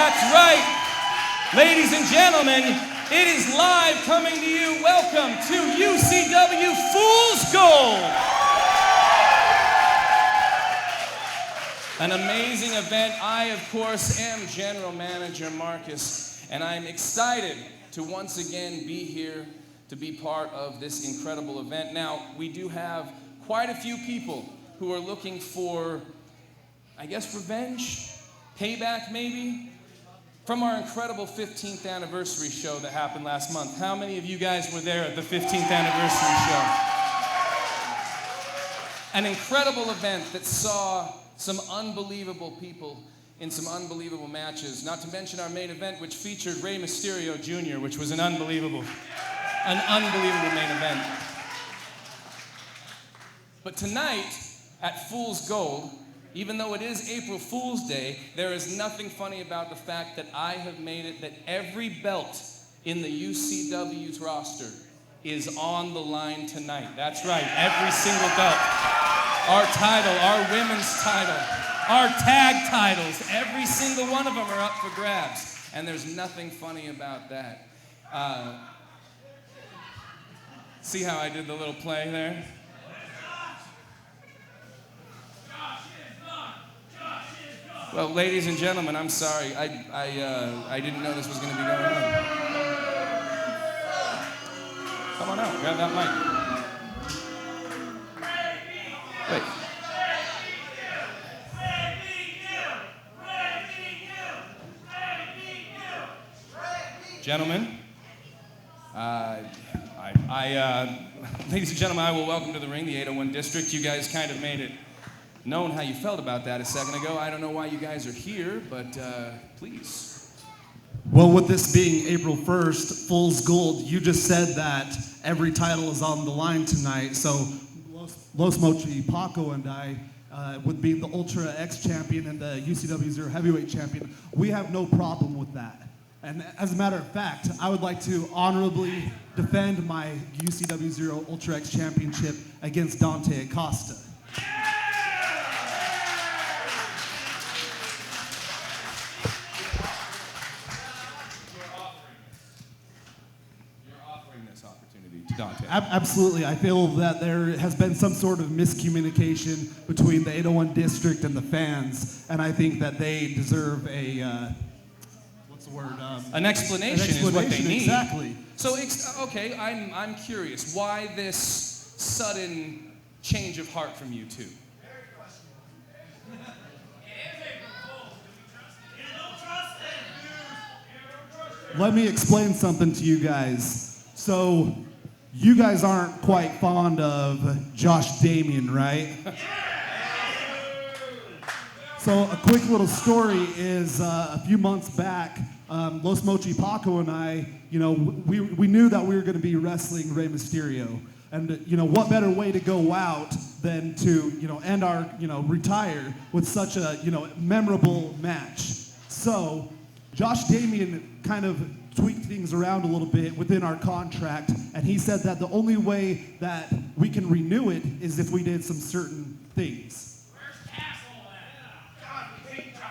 That's right. Ladies and gentlemen, it is live coming to you. Welcome to UCW Fool's Gold. An amazing event. I, of course, am General Manager Marcus, and I'm excited to once again be here to be part of this incredible event. Now, we do have quite a few people who are looking for, I guess, revenge, payback maybe, from our incredible 15th anniversary show that happened last month. How many of you guys were there at the 15th anniversary show? An incredible event that saw some unbelievable people in some unbelievable matches, not to mention our main event, which featured Rey Mysterio Jr., which was an unbelievable main event. But tonight, at Fool's Gold, even though it is April Fool's Day, there is nothing funny about the fact that I have made it that every belt in the UCW's roster is on the line tonight. That's right, every single belt. Our title, our women's title, our tag titles, every single one of them are up for grabs. And there's nothing funny about that. See how I did the little play there? Well, ladies and gentlemen, I'm sorry. I didn't know this was going to be going on. Come on out, grab that mic. Wait. Gentlemen, ladies and gentlemen, I will welcome to the ring the 801 District. You guys kind of made it known how you felt about that a second ago. I don't know why you guys are here, but please. Well, with this being April 1st, Fool's Gold, you just said that every title is on the line tonight, so Los Mochi Paco and I would be the Ultra X champion and the UCW Zero Heavyweight champion. We have no problem with that. And as a matter of fact, I would like to honorably defend my UCW Zero Ultra X championship against Dante Acosta. Dante. Absolutely. I feel that there has been some sort of miscommunication between the 801 District and the fans, and I think that they deserve a, what's the word? An explanation is what they need. Exactly. So, okay, I'm curious. Why this sudden change of heart from you two? Let me explain something to you guys. So, you guys aren't quite fond of Josh Damien, right? So a quick little story is a few months back, Los Mochi Paco and I, we knew that we were going to be wrestling Rey Mysterio. And, what better way to go out than to, end our, retire with such a, memorable match. So Josh Damien kind of tweaked things around a little bit within our contract, and he said that the only way that we can renew it is if we did some certain things. Where's Castle at? God, we hate Josh.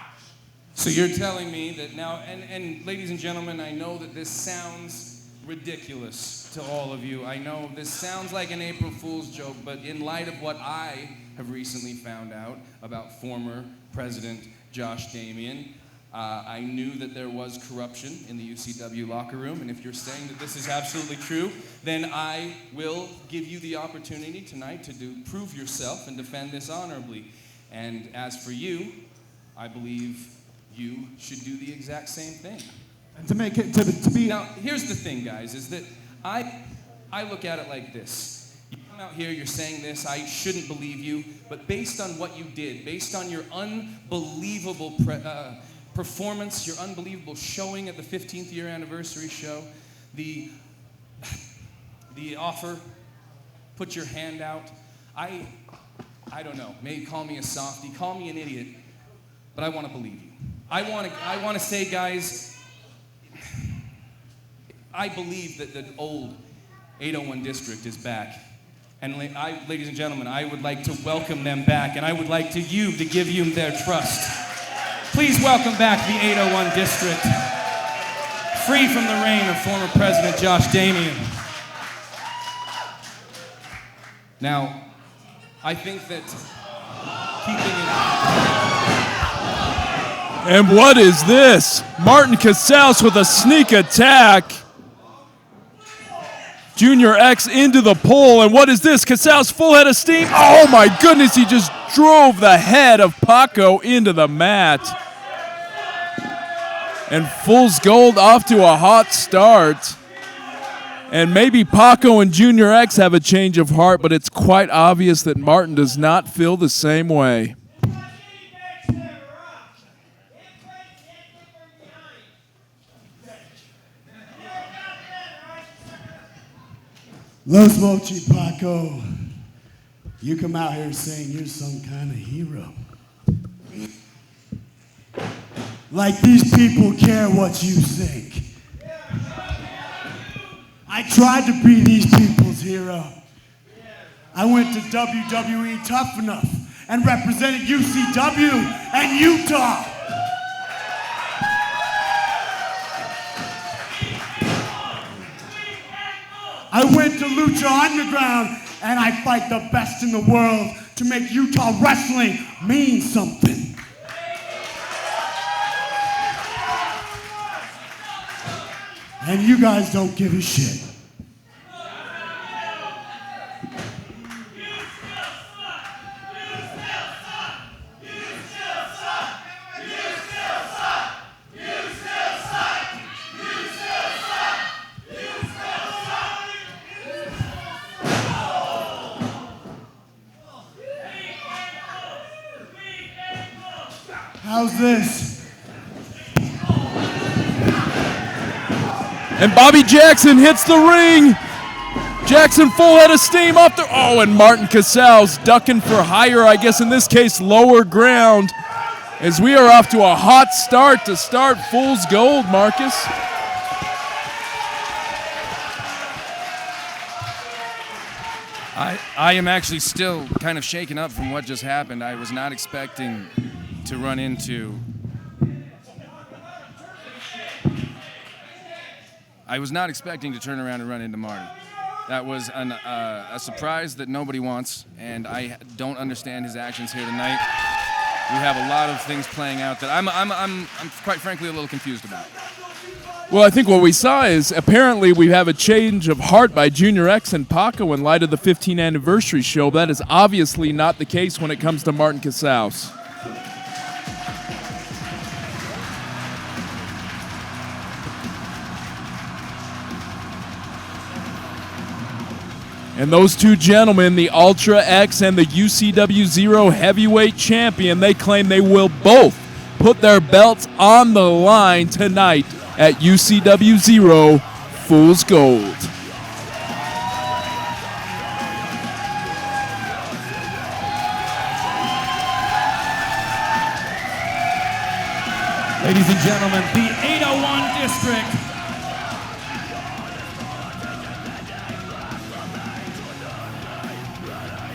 So you're telling me that now, and ladies and gentlemen, I know that this sounds ridiculous to all of you. I know this sounds like an April Fool's joke, but in light of what I have recently found out about former President Josh Damien, I knew that there was corruption in the UCW locker room, and if you're saying that this is absolutely true, then I will give you the opportunity tonight to prove yourself and defend this honorably. And as for you, I believe you should do the exact same thing. And to make it, to be... Now, here's the thing, guys, is that I look at it like this. You come out here, you're saying this, I shouldn't believe you, but based on what you did, based on your unbelievable performance, your unbelievable showing at the 15th year anniversary show, the offer, put your hand out. I don't know, maybe call me a softie, call me an idiot, but I want to believe you. I want to say, guys, I believe that the old 801 District is back. And ladies and gentlemen, I would like to welcome them back, and I would like you to give them their trust. Please welcome back the 801 District, free from the reign of former President Josh Damien. Now, I think that keeping it... And what is this? Martin Casals with a sneak attack. Junior X into the pole, and what is this? Casals full head of steam. Oh my goodness, he just drove the head of Paco into the mat. And Fool's Gold off to a hot start. And maybe Paco and Junior X have a change of heart, but it's quite obvious that Martin does not feel the same way. Los Mochi Paco, you come out here saying you're some kind of hero. Like these people care what you think. I tried to be these people's hero. I went to WWE Tough Enough and represented UCW and Utah. I went to Lucha Underground and I fight the best in the world to make Utah wrestling mean something. And you guys don't give a shit. How's this? And Bobby Jackson hits the ring. Jackson full head of steam up there. Oh, and Martin Casals ducking for higher, I guess in this case, lower ground. As we are off to a hot start to start Fool's Gold, Marcus. I am actually still kind of shaken up from what just happened. I was not expecting to run into... I was not expecting to turn around and run into Marty. That was a surprise that nobody wants, and I don't understand his actions here tonight. We have a lot of things playing out that I'm quite frankly a little confused about. Well, I think what we saw is apparently we have a change of heart by Junior X and Paco in light of the 15th anniversary show. That is obviously not the case when it comes to Martin Casals. And those two gentlemen, the Ultra X and the UCW Zero Heavyweight Champion, they claim they will both put their belts on the line tonight at UCW Zero Fool's Gold. Ladies and gentlemen, the 801 District.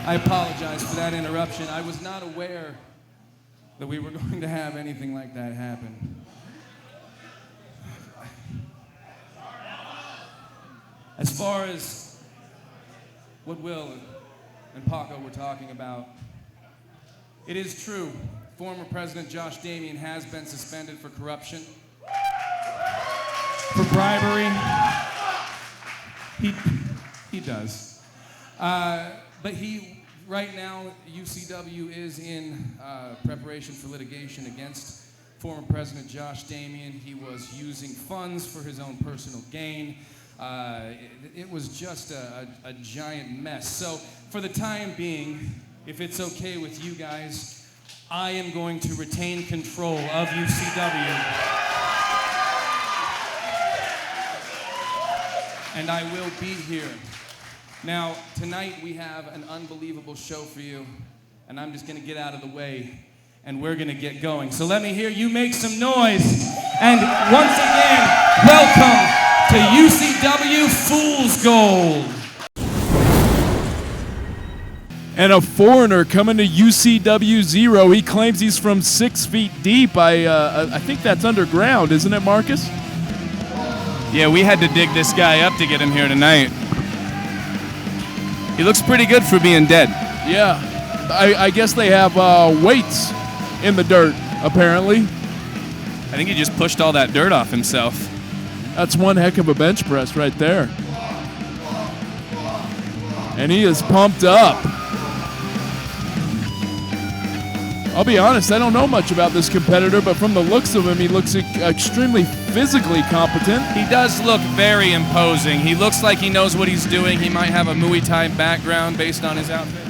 I apologize for that interruption. I was not aware that we were going to have anything like that happen. As far as what Will and Paco were talking about, it is true. Former President Josh Damien has been suspended for corruption, for bribery. He does. But right now, UCW is in preparation for litigation against former President Josh Damien. He was using funds for his own personal gain. It was just a giant mess. So for the time being, if it's okay with you guys, I am going to retain control of UCW. And I will be here. Now, tonight we have an unbelievable show for you, and I'm just gonna get out of the way, and we're gonna get going. So let me hear you make some noise. And once again, welcome to UCW Fool's Gold. And a foreigner coming to UCW 0. He claims he's from 6 feet deep. I think that's underground, isn't it, Marcus? Yeah, we had to dig this guy up to get him here tonight. He looks pretty good for being dead. Yeah. I guess they have weights in the dirt, apparently. I think he just pushed all that dirt off himself. That's one heck of a bench press right there. And he is pumped up. I'll be honest, I don't know much about this competitor, but from the looks of him, he looks extremely physically competent. He does look very imposing. He looks like he knows what he's doing. He might have a Muay Thai background based on his outfit.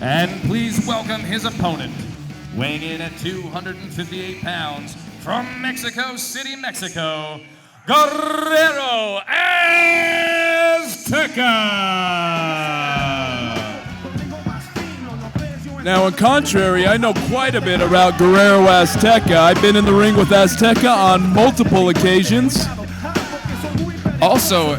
And please welcome his opponent, weighing in at 258 pounds, from Mexico City, Mexico, Guerrero Azteca. Now, in contrary, I know quite a bit about Guerrero Azteca. I've been in the ring with Azteca on multiple occasions. Also,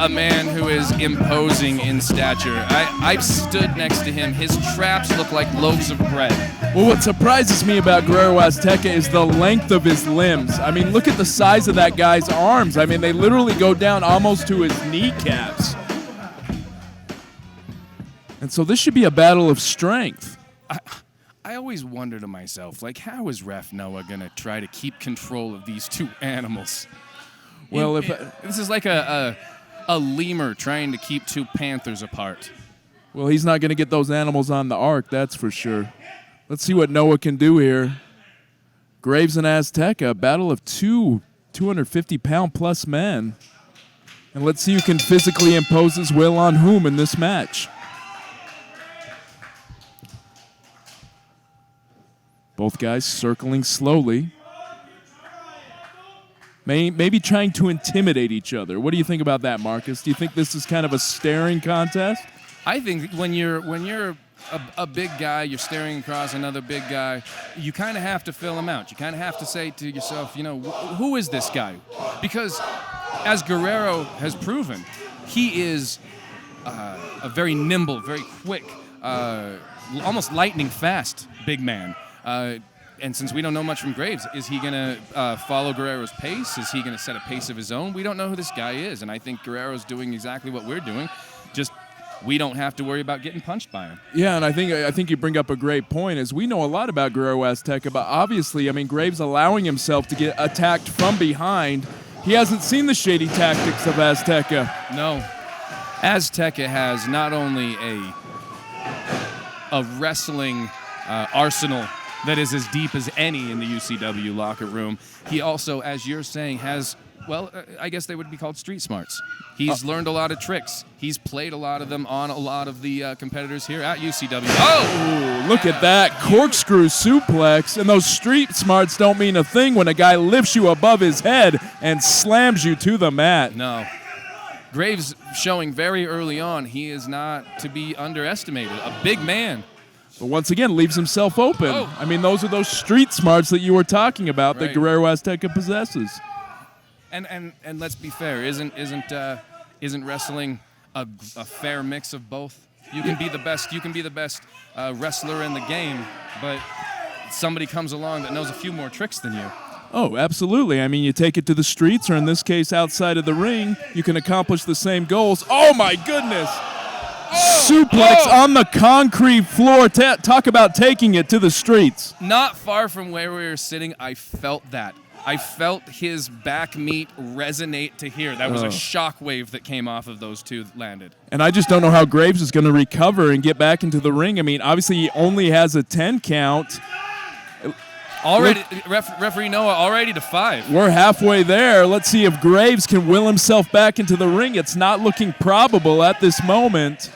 a man who is imposing in stature. I've stood next to him. His traps look like loaves of bread. Well, what surprises me about Guerrero Azteca is the length of his limbs. I mean, look at the size of that guy's arms. I mean, they literally go down almost to his kneecaps. And so this should be a battle of strength. I always wonder to myself, like, how is Ref Noah going to try to keep control of these two animals? Well, this is like a lemur trying to keep two panthers apart. Well, he's not going to get those animals on the ark, that's for sure. Let's see what Noah can do here. Graves and Azteca, a battle of two 250-pound-plus men. And let's see who can physically impose his will on whom in this match. Both guys circling slowly. Maybe trying to intimidate each other. What do you think about that, Marcus? Do you think this is kind of a staring contest? I think when you're a big guy, you're staring across another big guy, you kind of have to fill him out. You kind of have to say to yourself, you know, who is this guy? Because as Guerrero has proven, he is a very nimble, very quick, almost lightning fast big man. And since we don't know much from Graves, is he going to follow Guerrero's pace? Is he going to set a pace of his own? We don't know who this guy is, and I think Guerrero's doing exactly what we're doing. Just we don't have to worry about getting punched by him. Yeah, and I think you bring up a great point, as we know a lot about Guerrero Azteca, but obviously, I mean, Graves allowing himself to get attacked from behind. He hasn't seen the shady tactics of Azteca. No. Azteca has not only a wrestling arsenal that is as deep as any in the UCW locker room. He also, as you're saying, has, well, I guess they would be called street smarts. He's learned a lot of tricks. He's played a lot of them on a lot of the competitors here at UCW. Oh! Ooh, look at that corkscrew suplex. And those street smarts don't mean a thing when a guy lifts you above his head and slams you to the mat. No. Graves showing very early on he is not to be underestimated. A big man. But once again, leaves himself open. Oh. I mean, those are those street smarts that you were talking about Right. that Guerrero Azteca possesses. And let's be fair, isn't wrestling a fair mix of both? You can be the best. You can be the best wrestler in the game, but somebody comes along that knows a few more tricks than you. Oh, absolutely. I mean, you take it to the streets, or in this case, outside of the ring, you can accomplish the same goals. Oh, my goodness. Suplex on the concrete floor. Talk about taking it to the streets. Not far from where we were sitting, I felt that. I felt his back meat resonate to here. That was a shockwave that came off of those two that landed. And I just don't know how Graves is going to recover and get back into the ring. I mean, obviously, he only has a 10 count. Already, referee Noah already to 5. We're halfway there. Let's see if Graves can will himself back into the ring. It's not looking probable at this moment.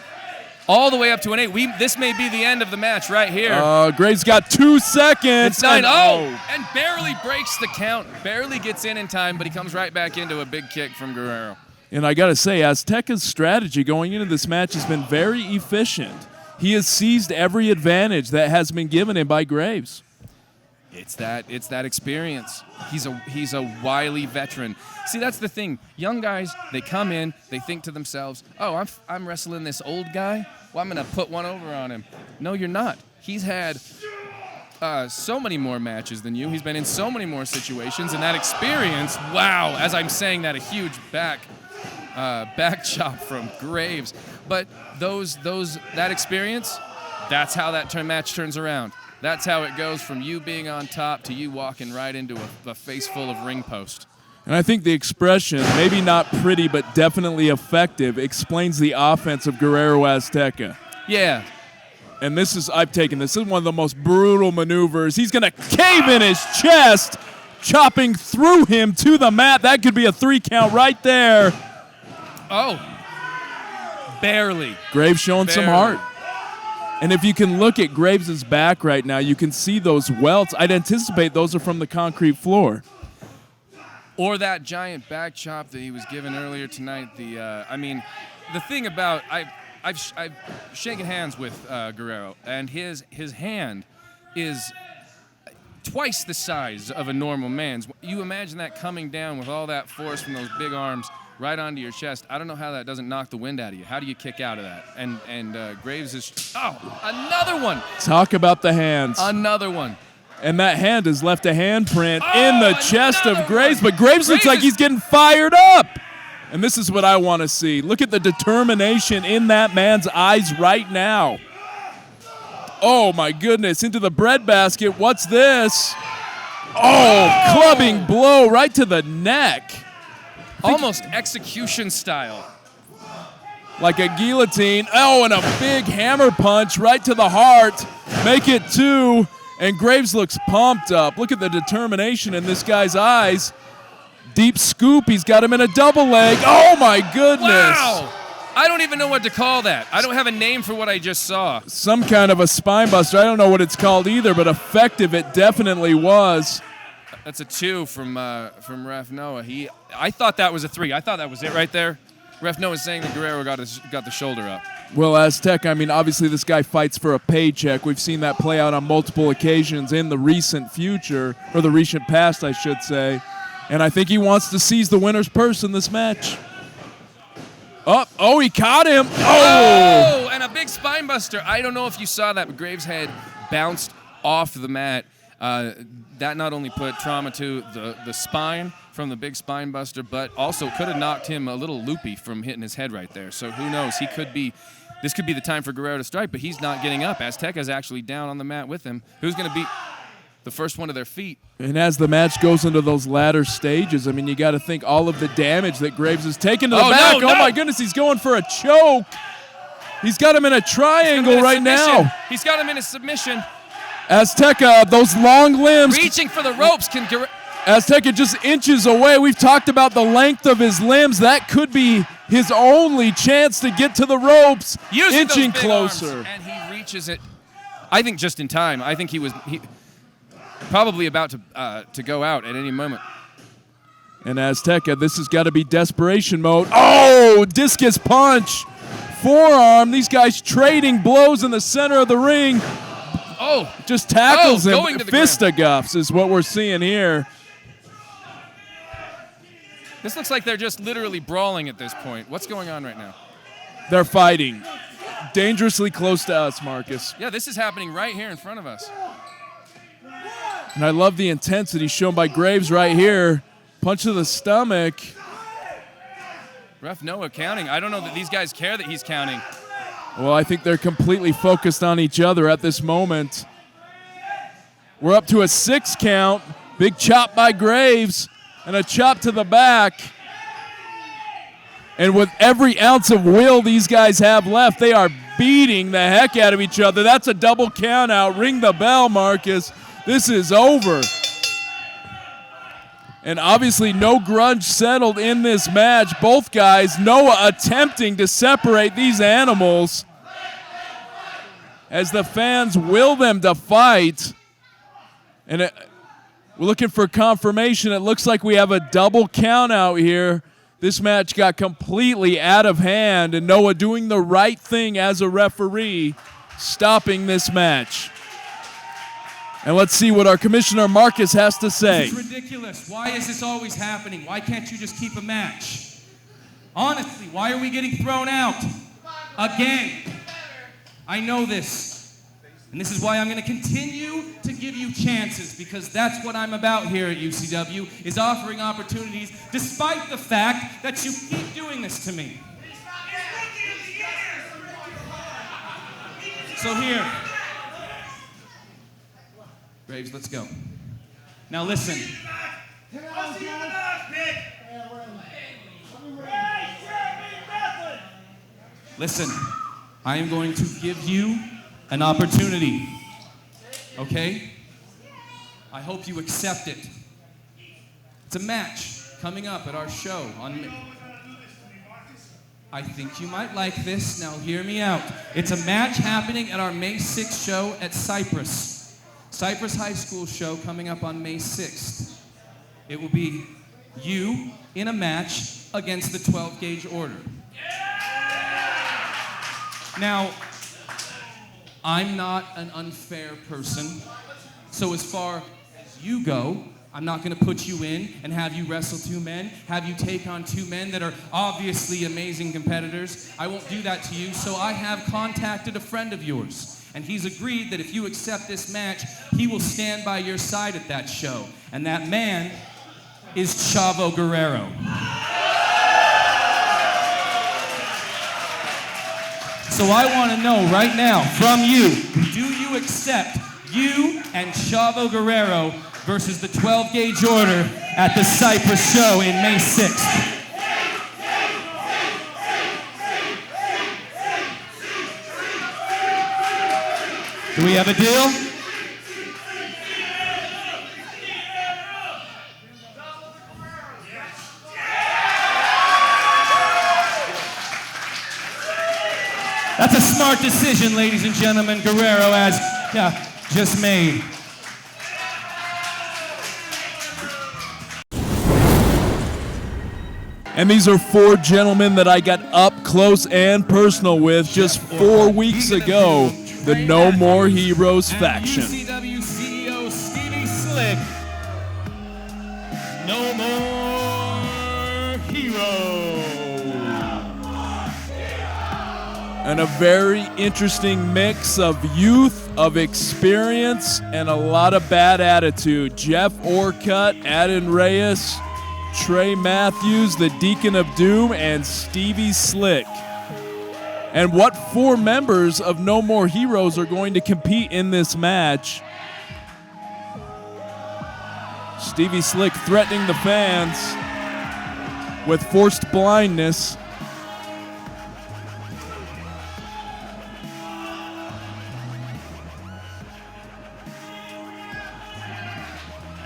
All the way up to an 8. This may be the end of the match right here. Graves got 2 seconds. It's 9. And barely breaks the count. Barely gets in time, but he comes right back into a big kick from Guerrero. And I got to say, Azteca's strategy going into this match has been very efficient. He has seized every advantage that has been given him by Graves. It's that experience. He's a wily veteran. See, that's the thing. Young guys, they come in, they think to themselves, "Oh, I'm wrestling this old guy. Well, I'm gonna put one over on him." No, you're not. He's had so many more matches than you. He's been in so many more situations, and that experience. Wow! As I'm saying that, a huge back chop from Graves. But that experience, that's how that match turns around. That's how it goes from you being on top to you walking right into a face full of ring post. And I think the expression, maybe not pretty, but definitely effective, explains the offense of Guerrero Azteca. Yeah. And I've taken this. This is one of the most brutal maneuvers. He's going to cave in his chest, chopping through him to the mat. That could be a 3 count right there. Oh. Barely. Graves showing some heart. And if you can look at Graves' back right now, you can see those welts. I'd anticipate those are from the concrete floor. Or that giant back chop that he was given earlier tonight. The thing about I've shaken hands with Guerrero, and his hand is twice the size of a normal man's. You imagine that coming down with all that force from those big arms right onto your chest. I don't know how that doesn't knock the wind out of you. How do you kick out of that? And Graves is another one. Talk about the hands. Another one. And that hand has left a handprint in the chest of Graves, but Graves looks like he's getting fired up. And this is what I want to see. Look at the determination in that man's eyes right now. Oh, my goodness. Into the breadbasket. What's this? Oh, clubbing blow right to the neck. Almost execution style. Like a guillotine. Oh, and a big hammer punch right to the heart. Make it 2. And Graves looks pumped up. Look at the determination in this guy's eyes. Deep scoop. He's got him in a double leg. Oh, my goodness. Wow. I don't even know what to call that. I don't have a name for what I just saw. Some kind of a spine buster. I don't know what it's called either, but effective it definitely was. That's a 2 from Ref Noah. I thought that was a 3. I thought that was it right there. Ref Noah is saying that Guerrero got the shoulder up. Well, Aztec, I mean, obviously this guy fights for a paycheck. We've seen that play out on multiple occasions in the recent future, or the recent past, I should say. And I think he wants to seize the winner's purse in this match. Oh, he caught him. Oh, and a big spine buster. I don't know if you saw that, but Graves' head bounced off the mat. That not only put trauma to the spine from the big spine buster, but also could have knocked him a little loopy from hitting his head right there. So who knows? This could be the time for Guerrero to strike, but he's not getting up. Azteca's actually down on the mat with him. Who's going to beat the first one to their feet? And as the match goes into those latter stages, I mean, you got to think all of the damage that Graves has taken to the back. No. Oh, my goodness, he's going for a choke. He's got him in a triangle right now. He's got him in a submission. Azteca, those long limbs. Reaching for the ropes. Azteca just inches away. We've talked about the length of his limbs. That could be his only chance to get to the ropes. Inching closer. Arms, and he reaches it, I think, just in time. I think he was probably about to go out at any moment. And Azteca, this has got to be desperation mode. Oh, discus punch. Forearm. These guys trading blows in the center of the ring. Oh, just tackles him. Going to the fisticuffs is what we're seeing here. This looks like they're just literally brawling at this point. What's going on right now? They're fighting. Dangerously close to us, Marcus. Yeah, this is happening right here in front of us. And I love the intensity shown by Graves right here. Punch to the stomach. Ref Noah counting. I don't know that these guys care that he's counting. Well, I think they're completely focused on each other at this moment. We're up to a 6 count. Big chop by Graves and a chop to the back. And with every ounce of will these guys have left, they are beating the heck out of each other. That's a double count out. Ring the bell, Marcus. This is over. And obviously no grudge settled in this match. Both guys, Noah attempting to separate these animals as the fans will them to fight. And we're looking for confirmation. It looks like we have a double count out here. This match got completely out of hand, and Noah doing the right thing as a referee, stopping this match. And let's see what our Commissioner Marcus has to say. This is ridiculous. Why is this always happening? Why can't you just keep a match? Honestly, why are we getting thrown out? Again. I know this. And this is why I'm going to continue to give you chances, because that's what I'm about here at UCW, is offering opportunities despite the fact that you keep doing this to me. So here. Graves, let's go. Now listen. Listen, I am going to give you an opportunity, okay? I hope you accept it. It's a match coming up at our show on May. I think you might like this. Now hear me out. It's a match happening at our May 6th show at Cypress. Cypress High School show coming up on May 6th. It will be you in a match against the 12-gauge order. Now, I'm not an unfair person, so as far as you go, I'm not going to put you in and have you wrestle two men, have you take on two men that are obviously amazing competitors. I won't do that to you, so I have contacted a friend of yours, and he's agreed that if you accept this match, he will stand by your side at that show, and that man is Chavo Guerrero. So I want to know right now from you, do you accept you and Chavo Guerrero versus the 12-gauge order at the Cypress show in May 6th? Do we have a deal? That's a smart decision, ladies and gentlemen. Guerrero has just made. And these are four gentlemen that I got up close and personal with just 4 weeks ago. The No More Heroes faction. UCW CEO Stevie Slick. No more heroes. And a very interesting mix of youth, of experience, and a lot of bad attitude. Jeff Orcutt, Adin Reyes, Trey Matthews, the Deacon of Doom, and Stevie Slick. And what four members of No More Heroes are going to compete in this match? Stevie Slick threatening the fans with forced blindness.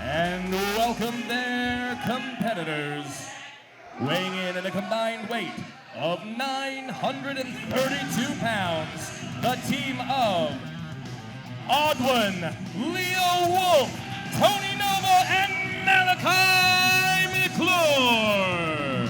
And welcome their competitors, weighing in at a combined weight of 932 pounds, the team of Odwin, Leo Wolf, Tony Nova, and Malachi McClure.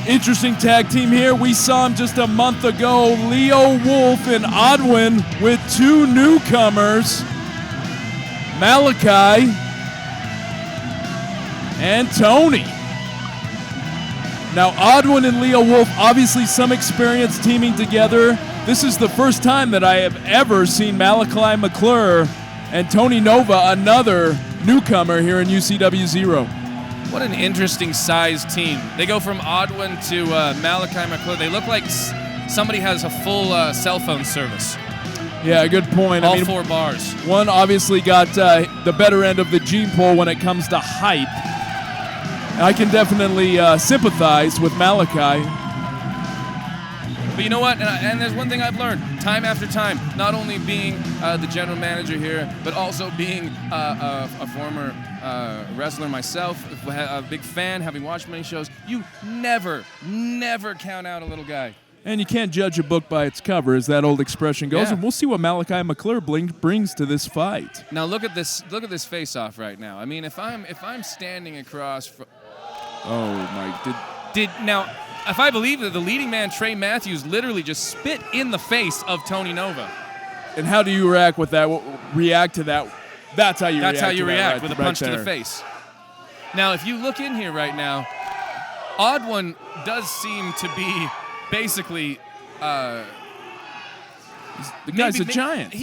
Interesting tag team here. We saw him just a month ago. Leo Wolf and Odwin with two newcomers, Malachi and Tony. Now, Odwin and Leo Wolf, obviously some experience teaming together. This is the first time that I have ever seen Malachi McClure and Tony Nova, another newcomer here in UCW Zero. What an interesting sized team. They go from Odwin to Malachi McClure. They look like somebody has a full cell phone service. Yeah, good point. All four bars. One obviously got the better end of the gene pool when it comes to height. I can definitely sympathize with Malachi. But you know what? And there's one thing I've learned time after time, not only being the general manager here, but also being a former wrestler myself, a big fan, having watched many shows. You never count out a little guy. And you can't judge a book by its cover, as that old expression goes. Yeah. And we'll see what Malachi McClure brings to this fight. Now look at this face-off right now. I mean, if I'm standing across from... Oh my! Now, if I believe that the leading man, Trey Matthews, literally just spit in the face of Tony Nova. And how do you react with that? React to that? That's how you react. That's how you to that, react, right- with a right punch to there. the face. Now, if you look in here right now, Odd One does seem to be basically The guy's a giant.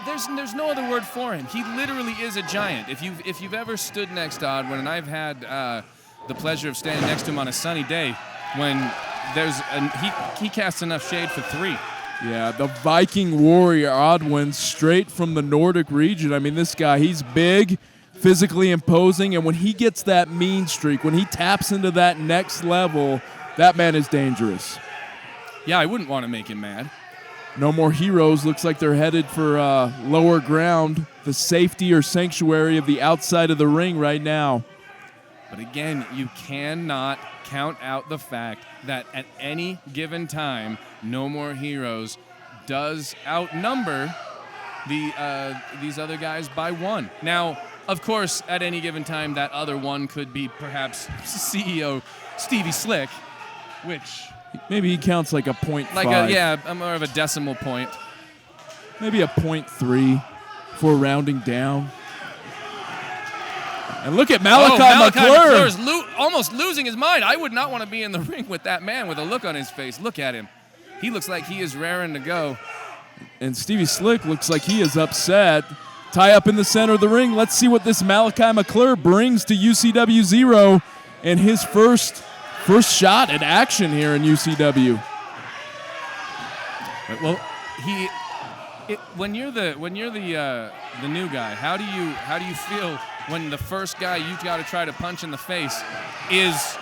There's no other word for him. He literally is a giant. If you've ever stood next to Odd One, and I've had the pleasure of standing next to him on a sunny day, when he casts enough shade for 3. Yeah, the Viking warrior, Oddwin, straight from the Nordic region. I mean, this guy, he's big, physically imposing, and when he gets that mean streak, when he taps into that next level, that man is dangerous. Yeah, I wouldn't want to make him mad. No More Heroes looks like they're headed for lower ground, the safety or sanctuary of the outside of the ring right now. But again, you cannot count out the fact that at any given time, No More Heroes does outnumber these other guys by 1. Now, of course, at any given time, that other one could be perhaps CEO Stevie Slick, which Maybe he counts like a 0.5. more of a decimal point. Maybe a 0.3 for rounding down. And look at Malachi McClure. is almost losing his mind. I would not want to be in the ring with that man with a look on his face. Look at him. He looks like he is raring to go. And Stevie Slick looks like he is upset. Tie up in the center of the ring. Let's see what this Malachi McClure brings to UCW 0 in his first shot at action here in UCW. Well, when you're the new guy, how do you feel when the first guy you've got to try to punch in the face is,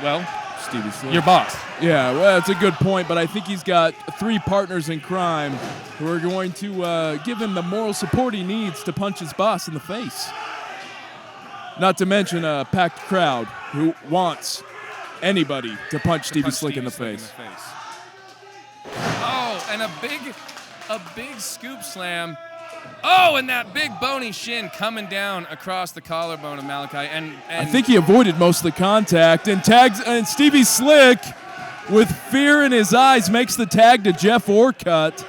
well, Stevie Slick. your boss? Yeah, well, that's a good point, but I think he's got 3 partners in crime who are going to give him the moral support he needs to punch his boss in the face. Not to mention a packed crowd who wants anybody to punch Stevie Slick in the face. Oh, and a big scoop slam. Oh, and that big bony shin coming down across the collarbone of Malachi. And I think he avoided most of the contact and Stevie Slick, with fear in his eyes, makes the tag to Jeff Orcutt.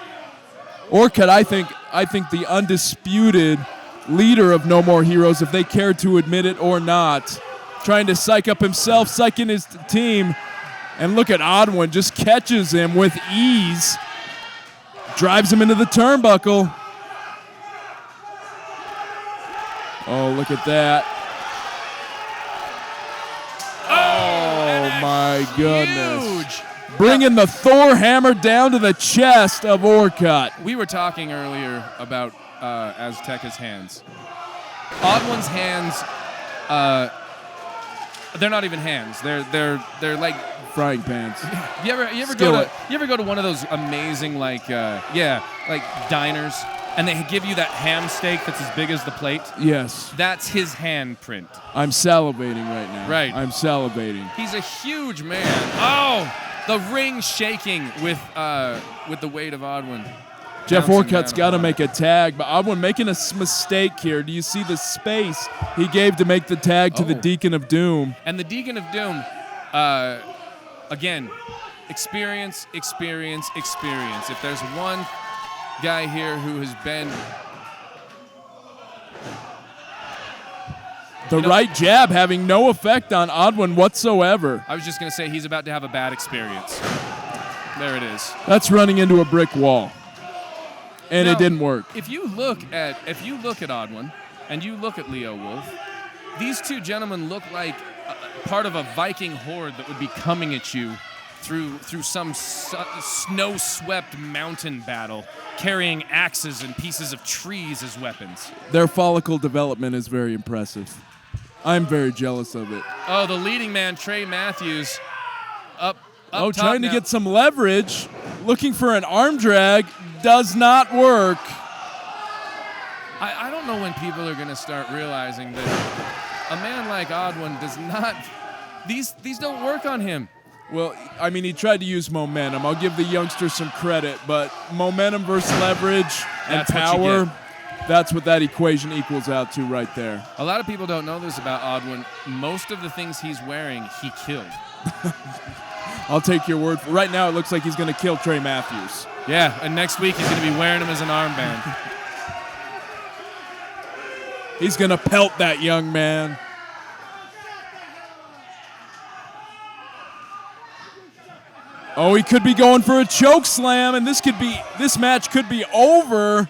Orcutt, I think the undisputed leader of No More Heroes, if they care to admit it or not, trying to psych up himself, psyching his team, and look at Oddwin, just catches him with ease, drives him into the turnbuckle. Oh, look at that. Oh, my goodness. Huge. Bringing the Thor hammer down to the chest of Orcutt. We were talking earlier about Azteca's hands. Oddwin's hands, they're not even hands. They're like Frying pans. you ever go to one of those amazing like diners, and they give you that ham steak that's as big as the plate? Yes. That's his handprint. I'm salivating right now. Right. I'm salivating. He's a huge man. Oh, the ring shaking with the weight of Oddwin. Jeff Bouncing Orcutt's down got to upon make a tag, but Oddwin making a mistake here. Do you see the space he gave to make the tag to the Deacon of Doom? And the Deacon of Doom, again, experience. If there's one guy here who has been The right jab having no effect on Oddwin whatsoever. I was just going to say he's about to have a bad experience. There it is. That's running into a brick wall. And Now, it didn't work. If you look at Oddwin and you look at Leo Wolf, these two gentlemen look like part of a Viking horde that would be coming at you through some snow-swept mountain battle, carrying axes and pieces of trees as weapons. Their follicle development is very impressive. I'm very jealous of it. Oh, the leading man, Trey Matthews, up top trying to now. get some leverage, looking for an arm drag, does not work. I don't know when people are going to start realizing that a man like Oddwin does not. These don't work on him. Well, I mean, he tried to use momentum. I'll give the youngster some credit, but momentum versus leverage and That's what you power, get. that's what that equation equals out to right there. A lot of people don't know this about Oddwin. Most of the things he's wearing, he killed. I'll take your word for it. Right now, it looks like he's going to kill Trey Matthews. Yeah, and next week he's going to be wearing him as an armband. He's going to pelt that young man. Oh, he could be going for a choke slam, and this match could be over.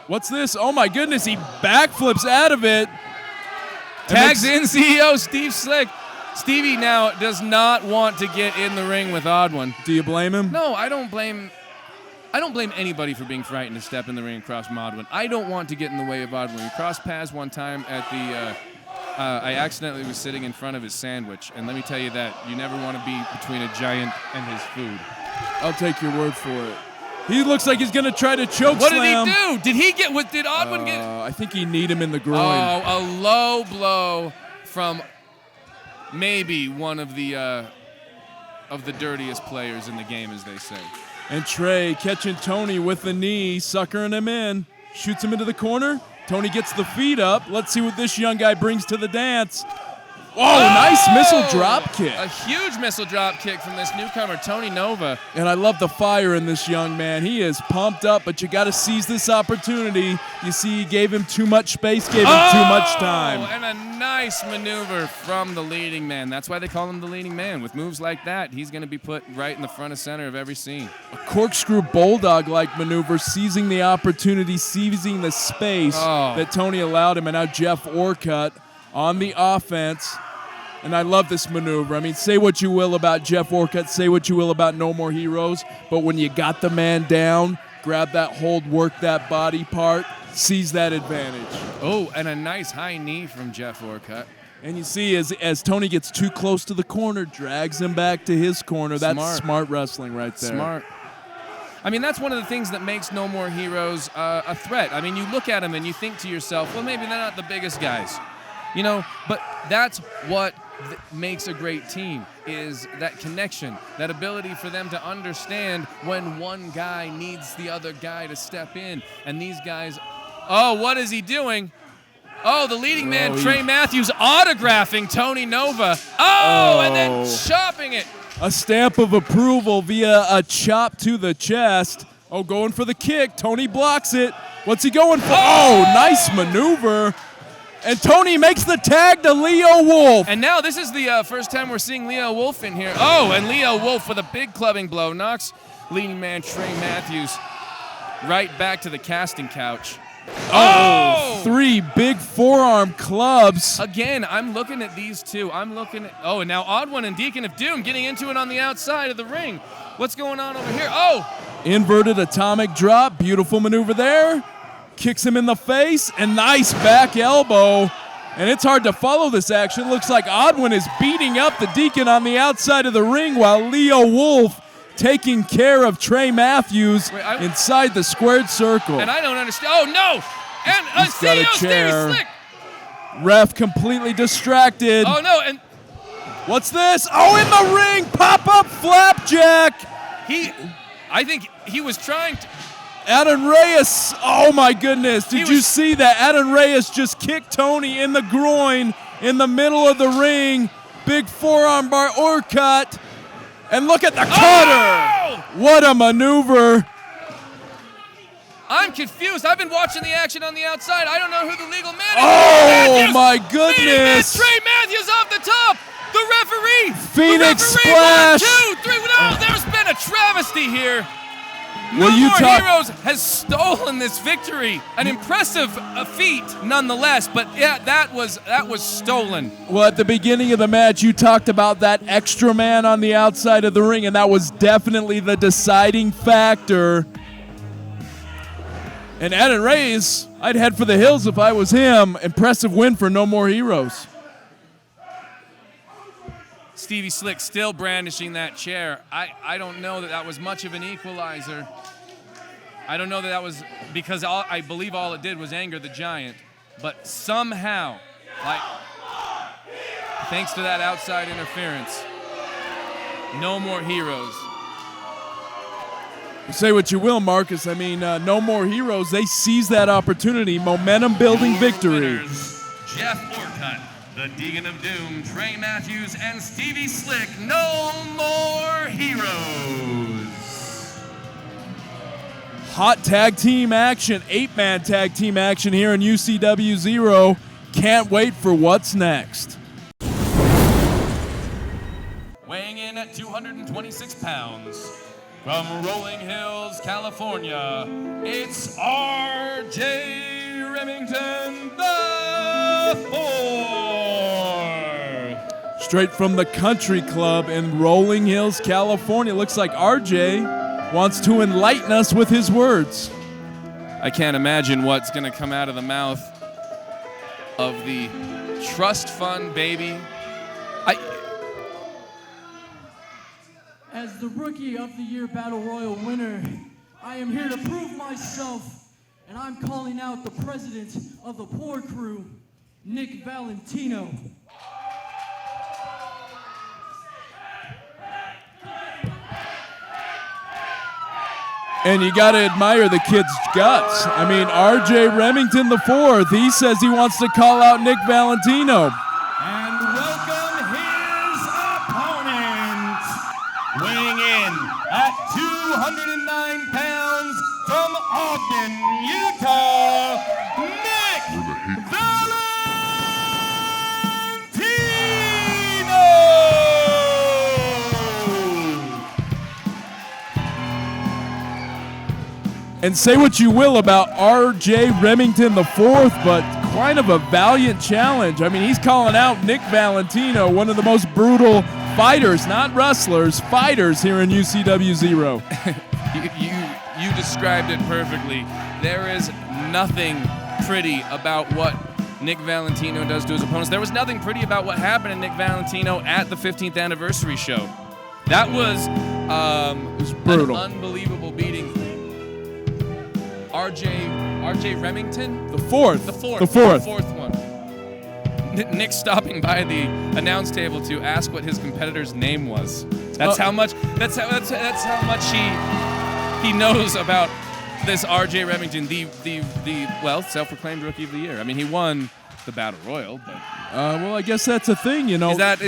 What's this? Oh my goodness, he backflips out of it. Tags in CEO Steve Slick. Stevie now does not want to get in the ring with Odwin. Do you blame him? No, I don't blame anybody for being frightened to step in the ring across from Odwin. I don't want to get in the way of Odwin. We crossed paths one time at the I accidentally was sitting in front of his sandwich, and let me tell you that you never want to be between a giant and his food. I'll take your word for it. He looks like he's going to try to choke What slam. did he do? Did he get what? Did Odwin get? I think he kneed him in the groin. Oh, a low blow from maybe one of the dirtiest players in the game, as they say. And Trey catching Tony with the knee, suckering him in, shoots him into the corner. Tony gets the feet up. Let's see what this young guy brings to the dance. Oh, nice missile drop kick. A huge missile drop kick from this newcomer, Tony Nova. And I love the fire in this young man. He is pumped up, but you got to seize this opportunity. You see, he gave him too much space, gave him too much time. And a nice maneuver from the leading man. That's why they call him the leading man. With moves like that, he's going to be put right in the front and center of every scene. A corkscrew bulldog-like maneuver, seizing the opportunity, seizing the space that Tony allowed him. And now Jeff Orcutt on the offense. And I love this maneuver. I mean, say what you will about Jeff Orcutt, say what you will about No More Heroes, but when you got the man down, grab that hold, work that body part, seize that advantage. Oh, and a nice high knee from Jeff Orcutt. And you see, as Tony gets too close to the corner, drags him back to his corner. That's smart wrestling right there. Smart. I mean, that's one of the things that makes No More Heroes a threat. I mean, you look at them and you think to yourself, well, maybe they're not the biggest guys. You know, but that's what makes a great team, is that connection, that ability for them to understand when one guy needs the other guy to step in. And these guys, what is he doing? Oh, the leading man, Trey Matthews, autographing Tony Nova. And then chopping it. A stamp of approval via a chop to the chest. Oh, going for the kick. Tony blocks it. What's he going for? Oh, nice maneuver. And Tony makes the tag to Leo Wolf. And now this is the first time we're seeing Leo Wolf in here. Oh, and Leo Wolf with a big clubbing blow knocks leading man Trey Matthews right back to the casting couch. Oh! 3 big forearm clubs. Again, I'm looking at these two. I'm looking at... Oh, and now Odwin and Deacon of Doom getting into it on the outside of the ring. What's going on over here? Inverted atomic drop. Beautiful maneuver there. Kicks him in the face, and nice back elbow. And it's hard to follow this action. Looks like Odwin is beating up the Deacon on the outside of the ring while Leo Wolf taking care of Trey Matthews inside the squared circle. And I don't understand. Oh, no! And He's got a chair. Slick. Ref completely distracted. Oh, no, and... What's this? Oh, in the ring! Pop-up flapjack! I think he was trying to... Adon Reyes, oh my goodness. Did you see that? Adon Reyes just kicked Tony in the groin in the middle of the ring. Big forearm bar Orcutt. And look at the cutter. What a maneuver. I'm confused. I've been watching the action on the outside. I don't know who the legal man is. Oh my goodness. Trey Matthews off the top. The referee. Phoenix splash. 1, 2, 3. No, there's been a travesty here. No More Heroes has stolen this victory. An impressive feat, nonetheless. But yeah, that was stolen. Well, at the beginning of the match, you talked about that extra man on the outside of the ring, and that was definitely the deciding factor. And Adon Reyes, I'd head for the hills if I was him. Impressive win for No More Heroes. Stevie Slick still brandishing that chair. I don't know that was much of an equalizer. I don't know that was because I believe all it did was anger the Giant. But somehow, thanks to that outside interference, No More Heroes. Say what you will, Marcus. I mean, No More Heroes, they seize that opportunity. Momentum-building victory. Winners, Jeff Orcutt the Deegan of Doom, Trey Matthews, and Stevie Slick, No More Heroes. Hot tag team action, 8-man tag team action here in UCW 0. Can't wait for what's next. Weighing in at 226 pounds, from Rolling Hills, California, it's R.J. Remington IV. Straight from the country club in Rolling Hills, California. Looks like RJ wants to enlighten us with his words. I can't imagine what's going to come out of the mouth of the trust fund baby. As the Rookie of the Year Battle Royal winner, I am here to prove myself, and I'm calling out the president of the Poor Crew, Nick Valentino. And you got to admire the kid's guts. I mean, RJ Remington IV, he says he wants to call out Nick Valentino. And welcome his opponent, weighing in at 209 pounds from Ogden, Utah, Nick Valentino! And say what you will about RJ Remington IV, but quite of a valiant challenge. I mean, he's calling out Nick Valentino, one of the most brutal fighters, not wrestlers, fighters here in UCW 0. You described it perfectly. There is nothing pretty about what Nick Valentino does to his opponents. There was nothing pretty about what happened to Nick Valentino at the 15th anniversary show. That was, It was brutal. an unbelievable beating. RJ Remington? The fourth. The fourth. The fourth. The fourth one. Nick stopping by the announce table to ask what his competitor's name was. That's how much. That's how much he knows about this RJ Remington, the self-proclaimed Rookie of the Year. I mean, he won the Battle Royal, but Well, I guess that's a thing, you know. but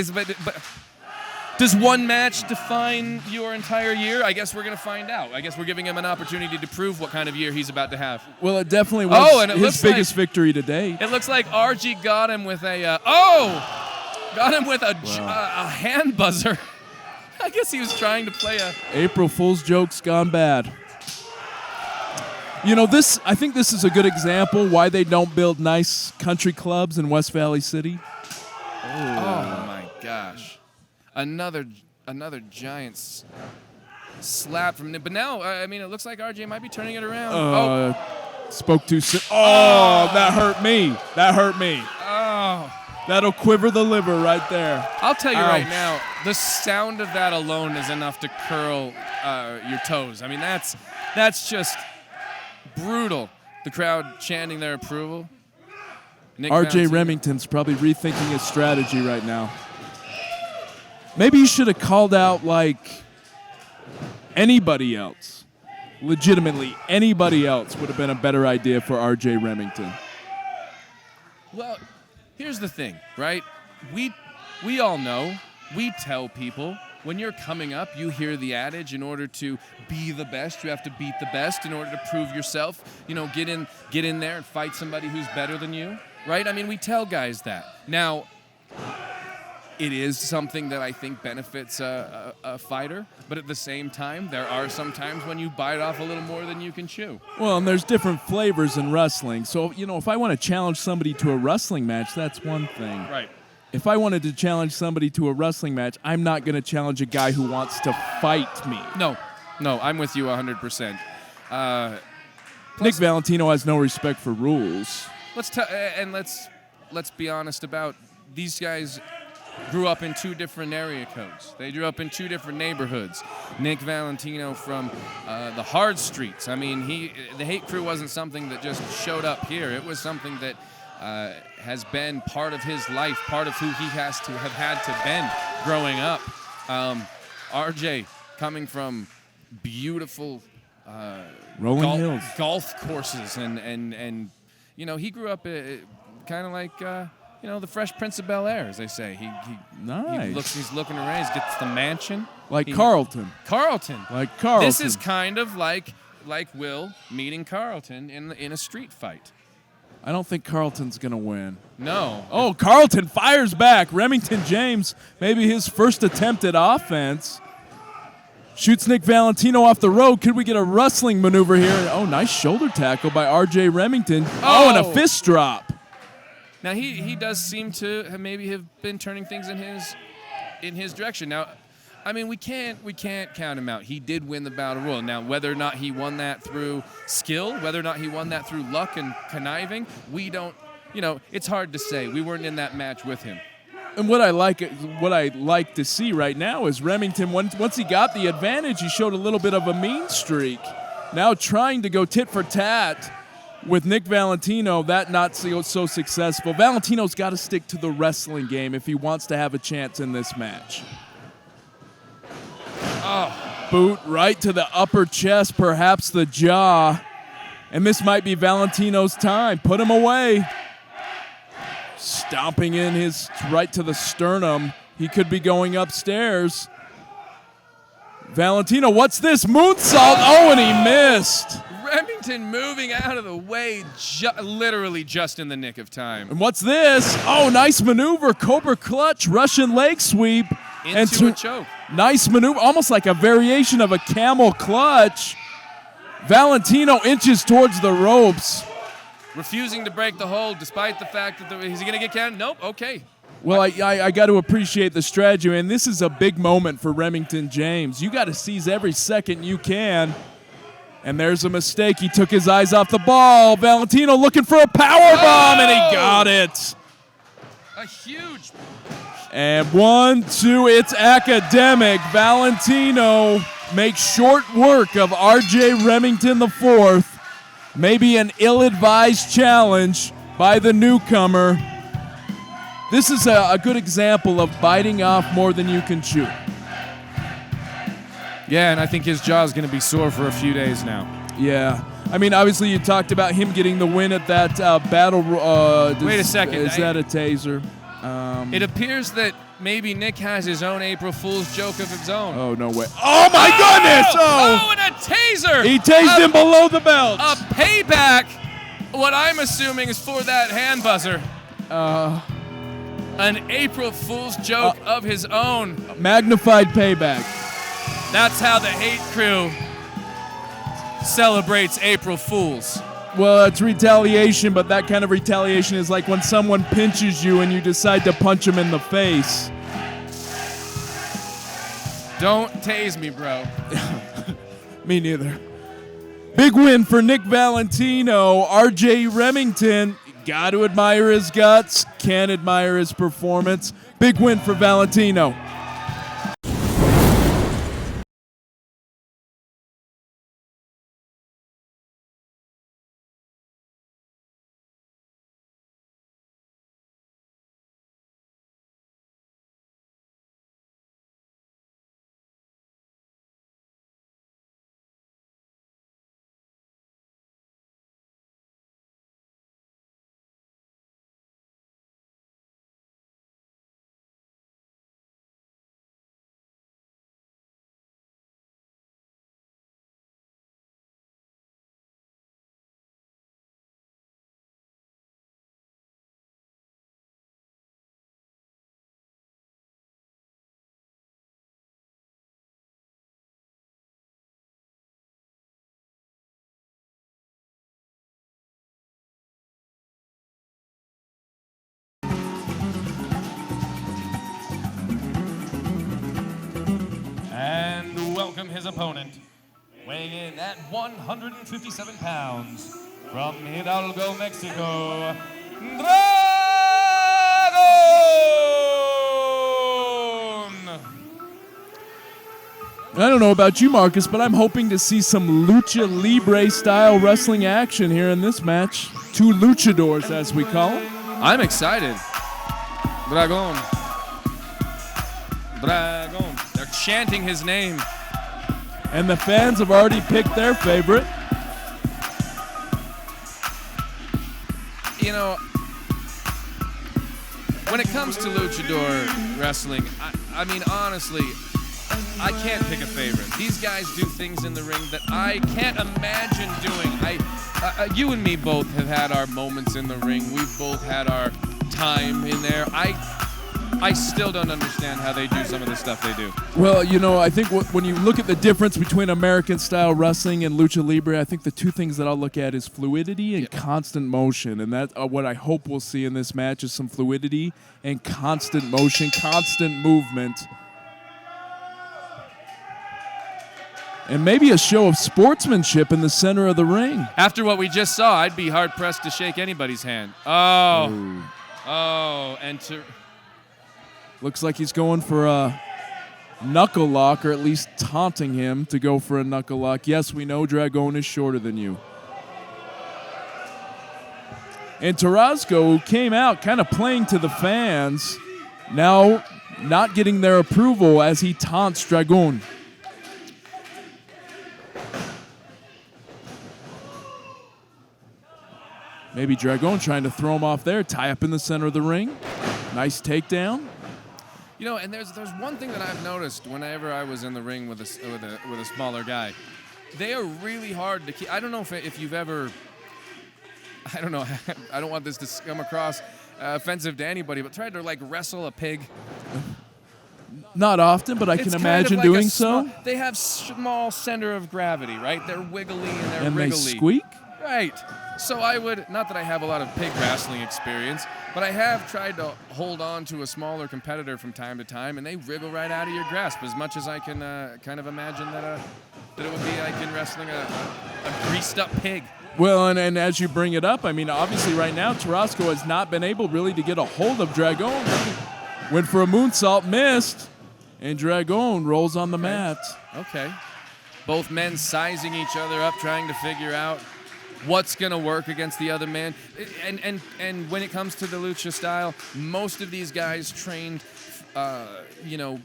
does one match define your entire year? I guess we're going to find out. I guess we're giving him an opportunity to prove what kind of year he's about to have. Well, it definitely was and it his looks biggest victory to date. It looks like RG got him with a hand buzzer. I guess he was trying to play a. April Fool's jokes gone bad. You know, I think this is a good example why they don't build nice country clubs in West Valley City. Oh my gosh. Another giant slap from Nick. But now, I mean, it looks like RJ might be turning it around. Spoke too soon. Oh, that hurt me. That hurt me. Oh. That'll quiver the liver right there. I'll tell you Ouch. right now, the sound of that alone is enough to curl your toes. I mean, that's just brutal. The crowd chanting their approval. Nick RJ Valentino. Remington's probably rethinking his strategy right now. Maybe he should have called out, like, anybody else. Legitimately, anybody else would have been a better idea for RJ Remington. Well, here's the thing, right? We all know, we tell people, when you're coming up, you hear the adage, in order to be the best, you have to beat the best. In order to prove yourself, you know, get in there and fight somebody who's better than you, right? I mean, we tell guys that. Now, it is something that I think benefits a fighter, but at the same time, there are some times when you bite off a little more than you can chew. Well, and there's different flavors in wrestling. So, you know, if I want to challenge somebody to a wrestling match, that's one thing. Right. If I wanted to challenge somebody to a wrestling match, I'm not going to challenge a guy who wants to fight me. No, I'm with you 100%. Nick Valentino has no respect for rules. Let's be honest about these guys. Grew up in two different area codes. They grew up in two different neighborhoods. Nick Valentino from the hard streets. I mean, the Hate Crew wasn't something that just showed up here. It was something that has been part of his life, part of who he has to have had to been growing up. RJ coming from beautiful Rolling Hills. golf courses and you know, he grew up kind of like the Fresh Prince of Bel-Air, as they say. Nice. He's looking around. He gets the mansion. Like Carlton. Carlton. Like Carlton. This is kind of like Will meeting Carlton in a street fight. I don't think Carlton's going to win. No. Oh, Carlton fires back. Remington James, maybe his first attempt at offense. Shoots Nick Valentino off the road. Could we get a wrestling maneuver here? Oh, nice shoulder tackle by R.J. Remington. Oh, and a fist drop. Now he does seem to maybe have been turning things in his direction. Now, I mean, we can't count him out. He did win the Battle Royal. Now, whether or not he won that through skill, whether or not he won that through luck and conniving, we don't. It's hard to say. We weren't in that match with him. And what I like to see right now is Remington, once he got the advantage, he showed a little bit of a mean streak. Now trying to go tit for tat with Nick Valentino, that not so successful. Valentino's got to stick to the wrestling game if he wants to have a chance in this match. Oh, boot right to the upper chest, perhaps the jaw. And this might be Valentino's time. Put him away. Stomping in his right to the sternum. He could be going upstairs. Valentino, what's this? Moonsault. Oh, and he missed. Remington moving out of the way literally just in the nick of time. And what's this? Oh, nice maneuver. Cobra clutch, Russian leg sweep. Into a choke. Nice maneuver, almost like a variation of a camel clutch. Valentino inches towards the ropes. Refusing to break the hold despite the fact that is he going to get counted? Nope, okay. Well, I got to appreciate the strategy, and this is a big moment for Remington James. You got to seize every second you can. And there's a mistake. He took his eyes off the ball. Valentino looking for a power bomb, and he got it. A huge. And 1, 2, it's academic. Valentino makes short work of R.J. Remington IV. Maybe an ill-advised challenge by the newcomer. This is a good example of biting off more than you can chew. Yeah, and I think his jaw is going to be sore for a few days now. Yeah. I mean, obviously you talked about him getting the win at that battle. Wait a second. Is that a taser? It appears that maybe Nick has his own April Fool's joke of his own. Oh, no way. Oh, my goodness! Oh, and a taser! He tased him below the belt. A payback, what I'm assuming is for that hand buzzer. An April Fool's joke of his own. Magnified payback. That's how the Hate Crew celebrates April Fools. Well, it's retaliation, but that kind of retaliation is like when someone pinches you and you decide to punch them in the face. Don't tase me, bro. Me neither. Big win for Nick Valentino. R.J. Remington, got to admire his guts, can't admire his performance. Big win for Valentino. Welcome his opponent, weighing in at 157 pounds, from Hidalgo, Mexico, Dragon! I don't know about you, Marcus, but I'm hoping to see some lucha libre style wrestling action here in this match. Two luchadors, as we call them. I'm excited. Dragon. Dragon. They're chanting his name. And the fans have already picked their favorite. You know, when it comes to luchador wrestling, I mean, honestly, I can't pick a favorite. These guys do things in the ring that I can't imagine doing. You and me both have had our moments in the ring. We've both had our time in there. I still don't understand how they do some of the stuff they do. Well, you know, I think when you look at the difference between American-style wrestling and lucha libre, I think the two things that I'll look at is fluidity and constant motion, and that's what I hope we'll see in this match is some fluidity and constant motion, constant movement, and maybe a show of sportsmanship in the center of the ring. After what we just saw, I'd be hard-pressed to shake anybody's hand. And to... Looks like he's going for a knuckle lock, or at least taunting him to go for a knuckle lock. Yes, we know Dragon is shorter than you. And Tarasco, who came out kind of playing to the fans, now not getting their approval as he taunts Dragon. Maybe Dragon trying to throw him off there, tie up in the center of the ring. Nice takedown. You know, and there's one thing that I've noticed whenever I was in the ring with a smaller guy. They are really hard to keep. I don't know if you've ever. I don't know. I don't want this to come across offensive to anybody, but tried to like wrestle a pig. Not often, but I can imagine doing so. They have small center of gravity, right? They're wiggly and they're and wriggly. They squeak. Right. So I would, not that I have a lot of pig wrestling experience, but I have tried to hold on to a smaller competitor from time to time, and they wriggle right out of your grasp as much as I can kind of imagine that it would be like in wrestling a greased up pig. Well, and as you bring it up, I mean, obviously right now, Tarasco has not been able really to get a hold of Dragon. Went for a moonsault, missed, and Dragon rolls on the mat. Okay. Both men sizing each other up, trying to figure out what's going to work against the other man. And when it comes to the lucha style, most of these guys trained,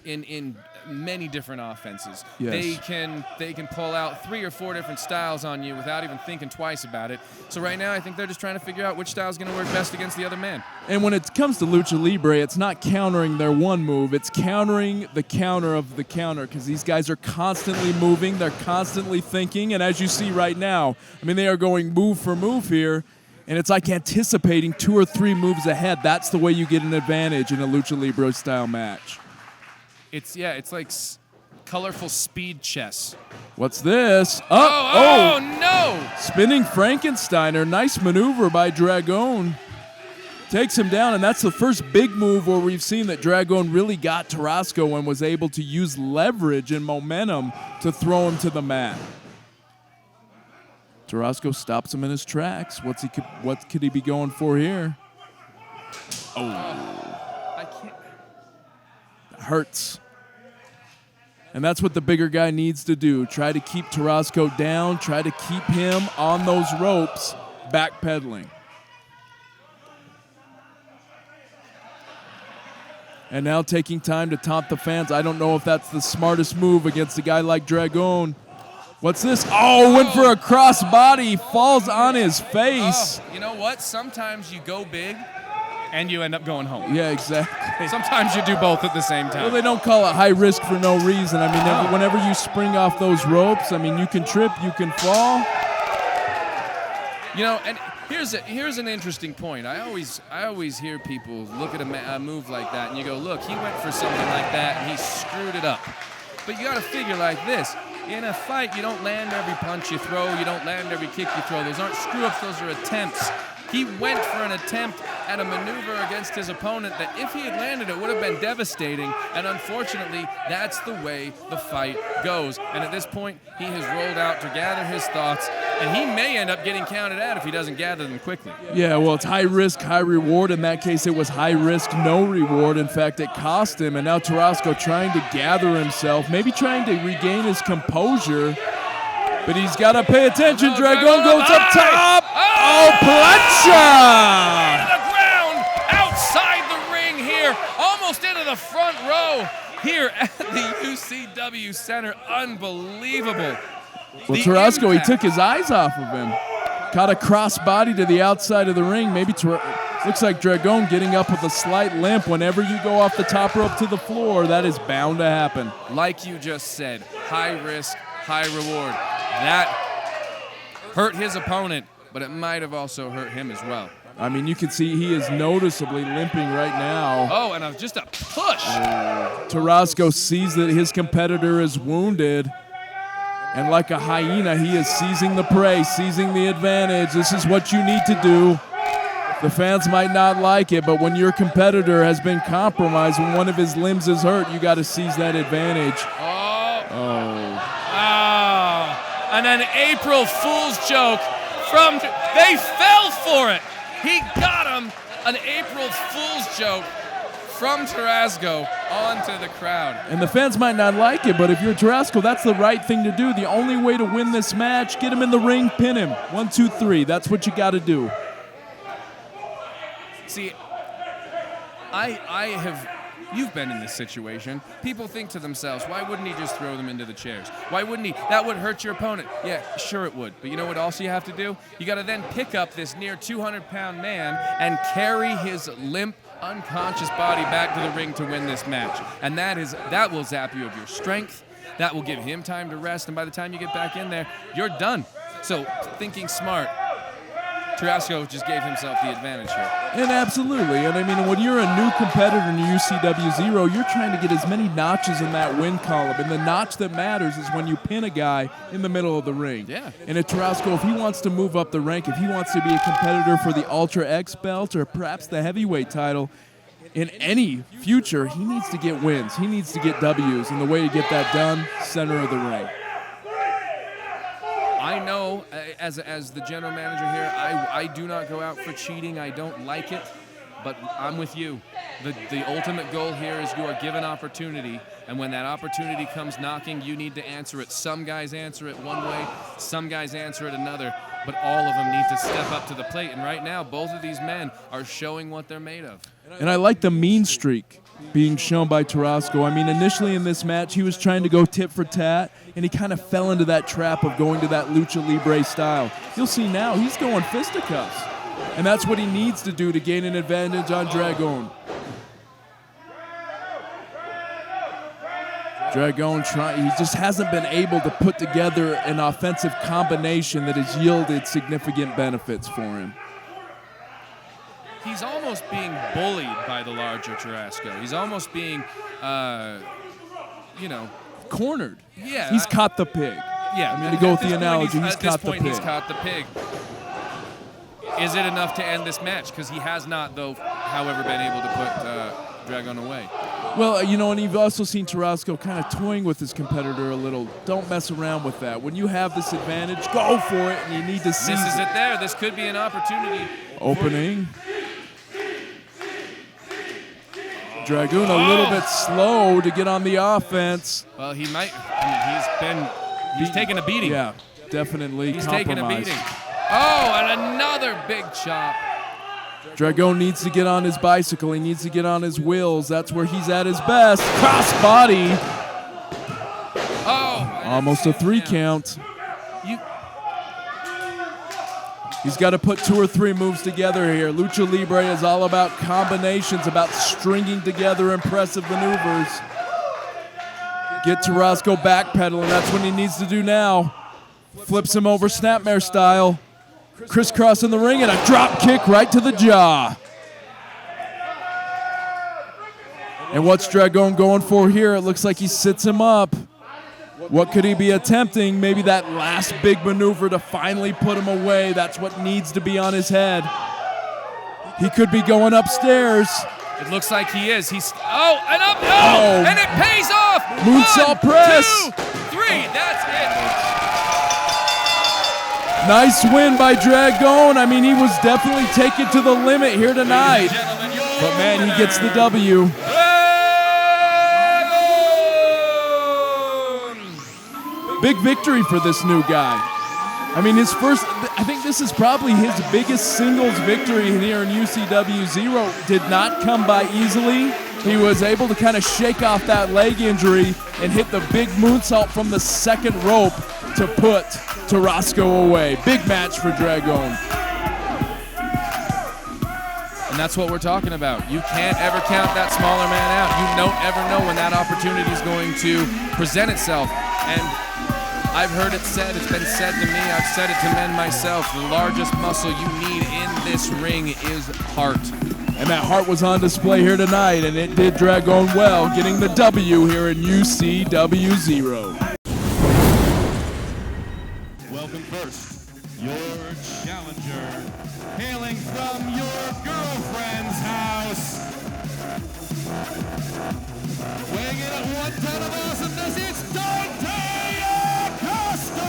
in many different offenses. Yes. They can pull out 3 or 4 different styles on you without even thinking twice about it. So right now, I think they're just trying to figure out which style is going to work best against the other man. And when it comes to Lucha Libre, it's not countering their one move. It's countering the counter of the counter, because these guys are constantly moving. They're constantly thinking. And as you see right now, I mean, they are going move for move here. And it's like anticipating 2 or 3 moves ahead. That's the way you get an advantage in a Lucha Libre style match. It's like colorful speed chess. What's this? Oh, no! Spinning Frankensteiner. Nice maneuver by Dragon. Takes him down, and that's the first big move where we've seen that Dragon really got Tarasco and was able to use leverage and momentum to throw him to the mat. Tarasco stops him in his tracks. What could he be going for here? I can't. Hurts. And that's what the bigger guy needs to do. Try to keep Tarasco down. Try to keep him on those ropes, backpedaling. And now taking time to taunt the fans. I don't know if that's the smartest move against a guy like Dragon. What's this? Oh, went for a crossbody. Falls on his face. Oh, you know what? Sometimes you go big and you end up going home. Yeah, exactly. Sometimes you do both at the same time. Well, they don't call it high risk for no reason. I mean, whenever you spring off those ropes, I mean, you can trip, you can fall. You know, and here's an interesting point. I always hear people look at a move like that and you go, look, he went for something like that and he screwed it up. But you got to figure like this. In a fight, you don't land every punch you throw. You don't land every kick you throw. Those aren't screw-ups. Those are attempts. He went for an attempt at a maneuver against his opponent that if he had landed, it would have been devastating. And unfortunately, that's the way the fight goes. And at this point, he has rolled out to gather his thoughts. And he may end up getting counted out if he doesn't gather them quickly. Yeah, well, it's high risk, high reward. In that case, it was high risk, no reward. In fact, it cost him. And now Tarasco trying to gather himself, maybe trying to regain his composure. But he's got to pay attention. Dragon goes up top. Oh, plancha! To the ground, outside the ring here, almost into the front row here at the UCW Center. Unbelievable. Well, Tarasco, he took his eyes off of him. Caught a crossbody to the outside of the ring. Maybe Looks like Dragon getting up with a slight limp. Whenever you go off the top rope to the floor, that is bound to happen. Like you just said, high risk, high reward. That hurt his opponent, but it might have also hurt him as well. I mean, you can see he is noticeably limping right now. Oh, and just a push. Tarasco sees that his competitor is wounded. And like a hyena, he is seizing the prey, seizing the advantage. This is what you need to do. The fans might not like it, but when your competitor has been compromised, when one of his limbs is hurt, you got to seize that advantage. And an April Fool's joke they fell for it. He got him. An April Fool's joke from Tarasco onto the crowd. And the fans might not like it, but if you're Tarasco, that's the right thing to do. The only way to win this match, get him in the ring, pin him. 1, 2, 3. That's what you got to do. See, you've been in this situation. People think to themselves, why wouldn't he just throw them into the chairs? Why wouldn't he? That would hurt your opponent. Yeah, sure it would. But you know what else you have to do? You got to then pick up this near 200-pound man and carry his limp, unconscious body back to the ring to win this match. And that will zap you of your strength. That will give him time to rest. And by the time you get back in there, you're done. So thinking smart, Tarasco just gave himself the advantage here. And absolutely. And I mean, when you're a new competitor in UCW Zero, you're trying to get as many notches in that win column. And the notch that matters is when you pin a guy in the middle of the ring. Yeah. And at Tarasco, if he wants to move up the rank, if he wants to be a competitor for the Ultra X belt or perhaps the heavyweight title, in any future, he needs to get wins. He needs to get W's. And the way to get that done, center of the ring. I know, as the general manager here, I do not go out for cheating. I don't like it, but I'm with you. The ultimate goal here is you are given opportunity, and when that opportunity comes knocking, you need to answer it. Some guys answer it one way, some guys answer it another, but all of them need to step up to the plate. And right now, both of these men are showing what they're made of. And I like the mean streak being shown by Tarasco. I mean, initially in this match, he was trying to go tit for tat, and he kind of fell into that trap of going to that lucha libre style. You'll see now he's going fisticuffs, and that's what he needs to do to gain an advantage on Dragon. Dragon, he just hasn't been able to put together an offensive combination that has yielded significant benefits for him. He's almost being bullied by the larger Tarasco. He's almost being, cornered. Yeah. He's caught the pig. Yeah. I mean, to go with the analogy, he's caught the pig. He's caught the pig. Is it enough to end this match? Because he has not, though, however, been able to put Dragon away. Well, and you've also seen Tarasco kind of toying with his competitor a little. Don't mess around with that. When you have this advantage, go for it, and you need to seize This is it there. This could be an opportunity. Opening. Dragoon a little bit slow to get on the offense. Well, he might. He's taken a beating. Yeah, definitely He's compromised. taken a beating. Oh, and another big chop. Dragon needs to get on his bicycle. He needs to get on his wheels. That's where he's at his best. Cross body. Oh. Almost a 3 count. He's got to put 2 or 3 moves together here. Lucha Libre is all about combinations, about stringing together impressive maneuvers. Get Tarasco backpedaling. That's what he needs to do now. Flips him over Snapmare style. Crisscross in the ring and a drop kick right to the jaw. And what's Dragon going for here? It looks like he sits him up. What could he be attempting? Maybe that last big maneuver to finally put him away. That's what needs to be on his head. He could be going upstairs. It looks like he is. And up. Oh, and it pays off. Moonsault 1, press. 2, 3. That's it. Nice win by Dragon. I mean, he was definitely taken to the limit here tonight. But man, he gets the W. Big victory for this new guy. I mean, I think this is probably his biggest singles victory here in UCW Zero. Did not come by easily. He was able to kind of shake off that leg injury and hit the big moonsault from the second rope to put Tarasco away. Big match for Dragon. that's what we're talking about. You can't ever count that smaller man out. You don't ever know when that opportunity is going to present itself. And I've heard it said, it's been said to me, I've said it to men myself, the largest muscle you need in this ring is heart. And that heart was on display here tonight, and it did drag on well, getting the W here in UCW 0. Welcome first, your challenger, hailing from your girlfriend's house. Weighing in at 1 ton of awesomeness, it's Dante Acosta!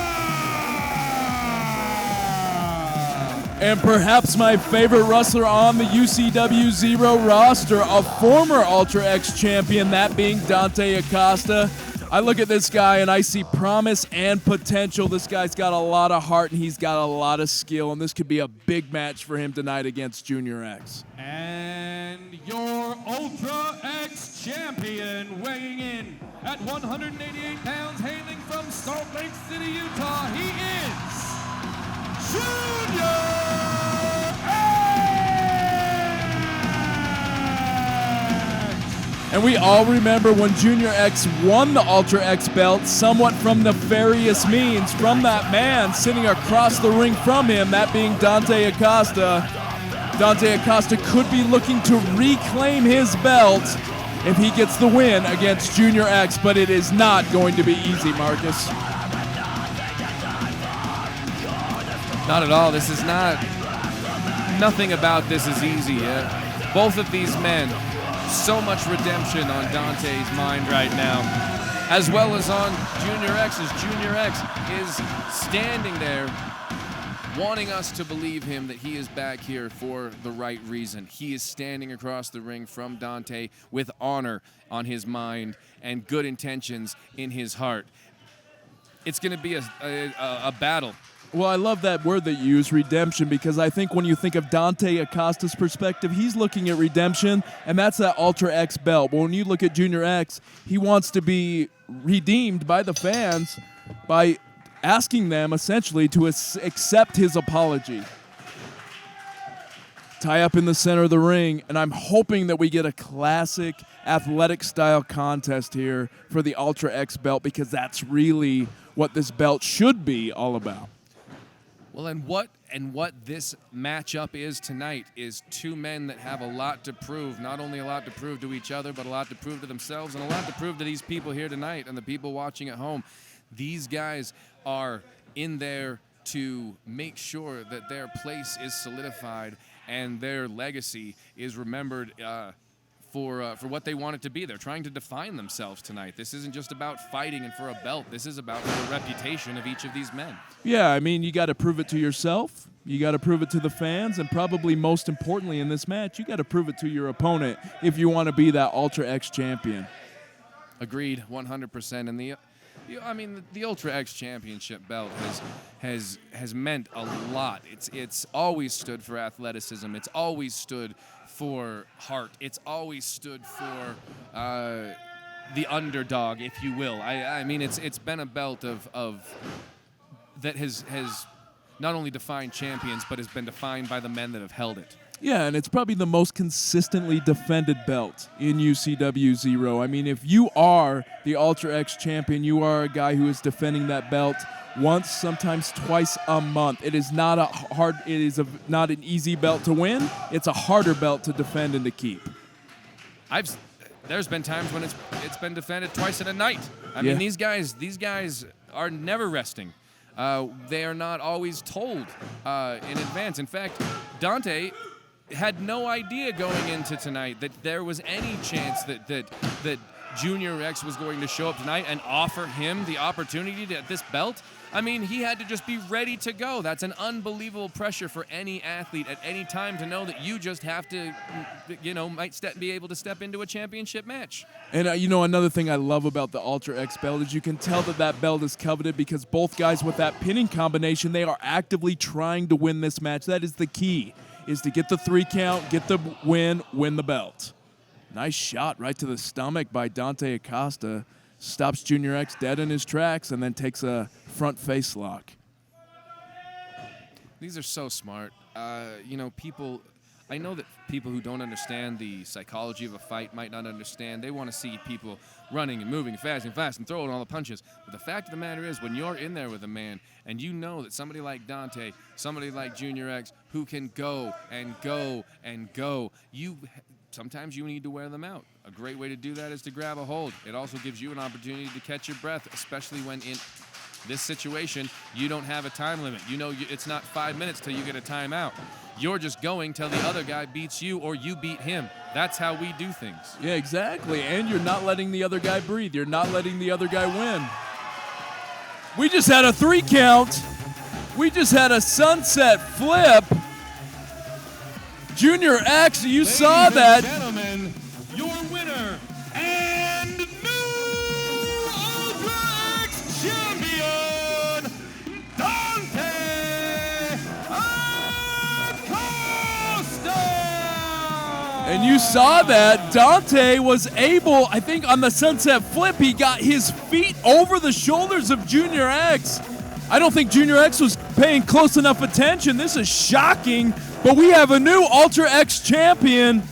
And perhaps my favorite wrestler on the UCW 0 roster, a former Ultra X champion, that being Dante Acosta. I look at this guy and I see promise and potential. This guy's got a lot of heart and he's got a lot of skill, and this could be a big match for him tonight against Junior X. And your Ultra X champion, weighing in at 188 pounds, hailing from Salt Lake City, Utah, he is Junior And we all remember when Junior X won the Ultra X belt somewhat from nefarious means from that man sitting across the ring from him, that being Dante Acosta. Dante Acosta could be looking to reclaim his belt if he gets the win against Junior X, but it is not going to be easy, Marcus. Not at all. This is nothing about this is easy. Both of these men, so much redemption on Dante's mind right now, as well as on Junior X's. Junior X is standing there wanting us to believe him that he is back here for the right reason. He is standing across the ring from Dante with honor on his mind and good intentions in his heart. It's going to be a battle. Well, I love that word that you use, redemption, because I think when you think of Dante Acosta's perspective, he's looking at redemption, and that's that Ultra X belt. But when you look at Junior X, he wants to be redeemed by the fans by asking them, essentially, to accept his apology. Tie up in the center of the ring, and I'm hoping that we get a classic athletic-style contest here for the Ultra X belt, because that's really what this belt should be all about. Well, and what this matchup is tonight is two men that have a lot to prove. Not only a lot to prove to each other, but a lot to prove to themselves and a lot to prove to these people here tonight and the people watching at home. These guys are in there to make sure that their place is solidified and their legacy is remembered for what they want it to be. They're trying to define themselves tonight. This isn't just about fighting and for a belt. This is about the reputation of each of these men. Yeah, I mean, you got to prove it to yourself. You got to prove it to the fans, and probably most importantly in this match, you got to prove it to your opponent if you want to be that Ultra X champion. Agreed, 100%. And the Ultra X Championship belt has meant a lot. It's always stood for athleticism. It's always stood for heart. It's always stood for the underdog, if you will. I mean, it's been a belt of that has not only defined champions, but has been defined by the men that have held it. Yeah, and it's probably the most consistently defended belt in UCW 0. I mean, if you are the Ultra X champion, you are a guy who is defending that belt once, sometimes twice a month. It is not not an easy belt to win. It's a harder belt to defend and to keep. There's been times when it's been defended twice in a night. I mean, these guys are never resting. They are not always told in advance. In fact, Dante had no idea going into tonight that there was any chance that Junior X was going to show up tonight and offer him the opportunity to get this belt. I mean, he had to just be ready to go. That's an unbelievable pressure for any athlete at any time to know that you just have to, be able to step into a championship match. And, another thing I love about the Ultra X belt is you can tell that belt is coveted because both guys with that pinning combination, they are actively trying to win this match. That is the key, is to get the 3 count, get the win the belt. Nice shot right to the stomach by Dante Acosta. Stops Junior X dead in his tracks and then takes a front face lock. These are so smart. People I know that people who don't understand the psychology of a fight might not understand. They want to see people running and moving fast and throwing all the punches. But the fact of the matter is, when you're in there with a man and you know that somebody like Dante, somebody like Junior X, who can go and go and go, sometimes you need to wear them out. A great way to do that is to grab a hold. It also gives you an opportunity to catch your breath, especially when in this situation, you don't have a time limit. You know it's not 5 minutes till you get a timeout. You're just going till the other guy beats you or you beat him. That's how we do things. Yeah, exactly. And you're not letting the other guy breathe. You're not letting the other guy win. We just had a 3 count. We just had a sunset flip. Junior X, you saw that. Ladies and gentlemen, your winner and new Ultra X champion, Dante Acosta! And you saw that Dante was able, I think on the sunset flip, he got his feet over the shoulders of Junior X. I don't think Junior X was paying close enough attention. This is shocking, but we have a new Ultra X champion.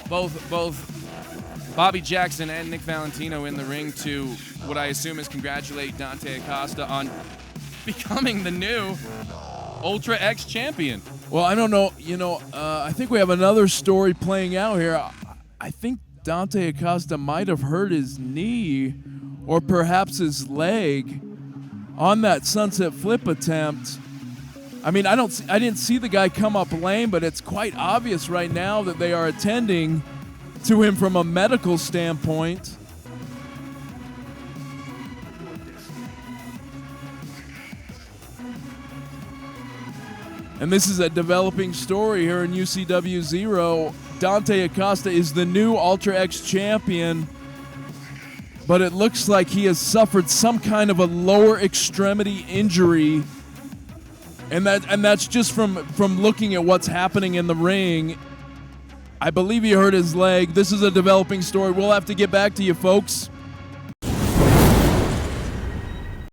Both Bobby Jackson and Nick Valentino in the ring to what I assume is congratulate Dante Acosta on becoming the new Ultra X champion. Well, I don't know. I think we have another story playing out here. I think Dante Acosta might have hurt his knee or perhaps his leg on that sunset flip attempt. I mean, I didn't see the guy come up lame, but it's quite obvious right now that they are attending to him from a medical standpoint. And this is a developing story here in UCW 0. Dante Acosta is the new Ultra X champion, but it looks like he has suffered some kind of a lower extremity injury. And that's just from looking at what's happening in the ring. I believe he hurt his leg. This is a developing story. We'll have to get back to you, folks.